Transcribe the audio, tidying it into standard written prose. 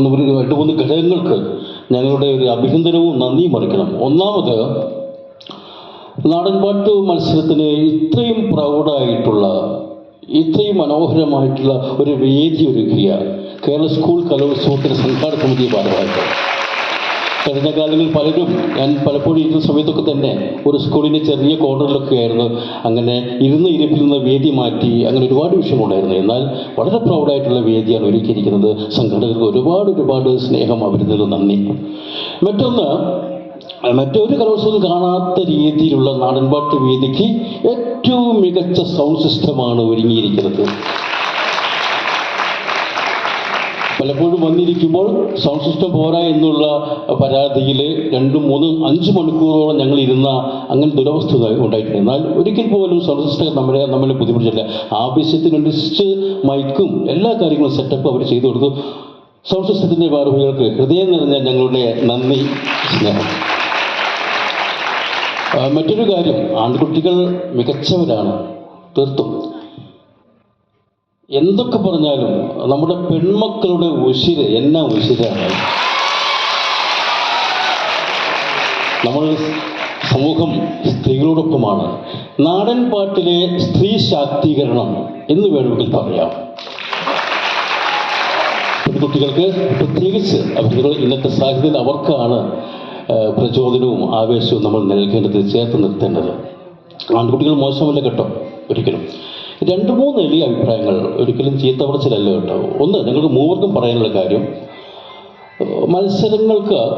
ഒരു രണ്ട് മൂന്ന് ഘടകങ്ങൾക്ക് ഞങ്ങളുടെ ഒരു അഭിനന്ദനവും നന്ദിയും അറിയിക്കണം. ഒന്നാമത്, നാടൻപാട്ട് മത്സരത്തിന് ഇത്രയും പ്രൗഢായിട്ടുള്ള, ഇത്രയും മനോഹരമായിട്ടുള്ള ഒരു വേദി ഒരുക്കിയ കേരള സ്കൂൾ കലോത്സവത്തിൻ്റെ സംഘാടക സമിതി ഭാരവാഹികൾ. കഴിഞ്ഞ കാലങ്ങളിൽ പലരും, ഞാൻ പലപ്പോഴും ഇരുന്ന സമയത്തൊക്കെ തന്നെ ഒരു സ്കൂളിൻ്റെ ചെറിയ കോർണറിലൊക്കെ ആയിരുന്നു അങ്ങനെ ഇരിപ്പിൽ നിന്ന് വേദി മാറ്റി, അങ്ങനെ ഒരുപാട് വിഷയമുണ്ടായിരുന്നു. എന്നാൽ വളരെ പ്രൗഡായിട്ടുള്ള വേദിയാണ് ഒരുക്കിയിരിക്കുന്നത്. സംഘടകർക്ക് ഒരുപാട് സ്നേഹം, അവരിൽ നന്ദി. മറ്റൊരു കലോത്സവം കാണാത്ത രീതിയിലുള്ള നാടൻപാട്ട് വേദിക്ക് ഏറ്റവും മികച്ച സൗണ്ട് സിസ്റ്റമാണ് ഒരുങ്ങിയിരിക്കുന്നത്. പലപ്പോഴും വന്നിരിക്കുമ്പോൾ സൗണ്ട് സിസ്റ്റം പോരാ എന്നുള്ള പരാതിയിൽ 2, 3, 5 മണിക്കൂറോളം ഞങ്ങൾ ഇരുന്ന അങ്ങനെ ദുരവസ്ഥ ഉണ്ടായിട്ടുണ്ട്. എന്നാൽ ഒരിക്കൽ പോലും സൗണ്ട് സിസ്റ്റം നമ്മളെ ബുദ്ധിമുട്ടില്ല. ആവശ്യത്തിനനുസരിച്ച് മൈക്കും എല്ലാ കാര്യങ്ങളും സെറ്റപ്പ് അവർ ചെയ്തു കൊടുത്തു. സൗണ്ട് സിസ്റ്റത്തിൻ്റെ ഭാരവാഹികൾക്ക് ഹൃദയം നിറഞ്ഞ ഞങ്ങളുടെ നന്ദി, സ്നേഹം. മറ്റൊരു കാര്യം, ആൺകുട്ടികൾ മികച്ചവരാണ് തീർത്തും. എന്തൊക്കെ പറഞ്ഞാലും നമ്മുടെ പെൺമക്കളുടെ ഉശിര് എന്നാ ഉശിരാണ്. നമ്മൾ സമൂഹം സ്ത്രീകളോടൊപ്പമാണ്. നാടൻ പാട്ടിലെ സ്ത്രീ ശാക്തീകരണം എന്ന് വേണമെങ്കിൽ പറയാം. പെൺകുട്ടികൾക്ക് പ്രത്യേകിച്ച് അവർ ഇന്നത്തെ സാഹചര്യത്തിൽ അവർക്കാണ് പ്രചോദനവും ആവേശവും നമ്മൾ നൽകേണ്ടത്, ചേർത്ത് നിർത്തേണ്ടത്. ആൺകുട്ടികൾ മോശമല്ല കേട്ടോ, ഒരിക്കലും. 2-3 എളിയ അഭിപ്രായങ്ങൾ, ഒരിക്കലും ചീത്ത പറച്ചിലല്ല കേട്ടോ. ഒന്ന്, ഞങ്ങൾക്ക് മൂവർക്കും പറയാനുള്ള കാര്യം, മത്സരങ്ങൾക്ക്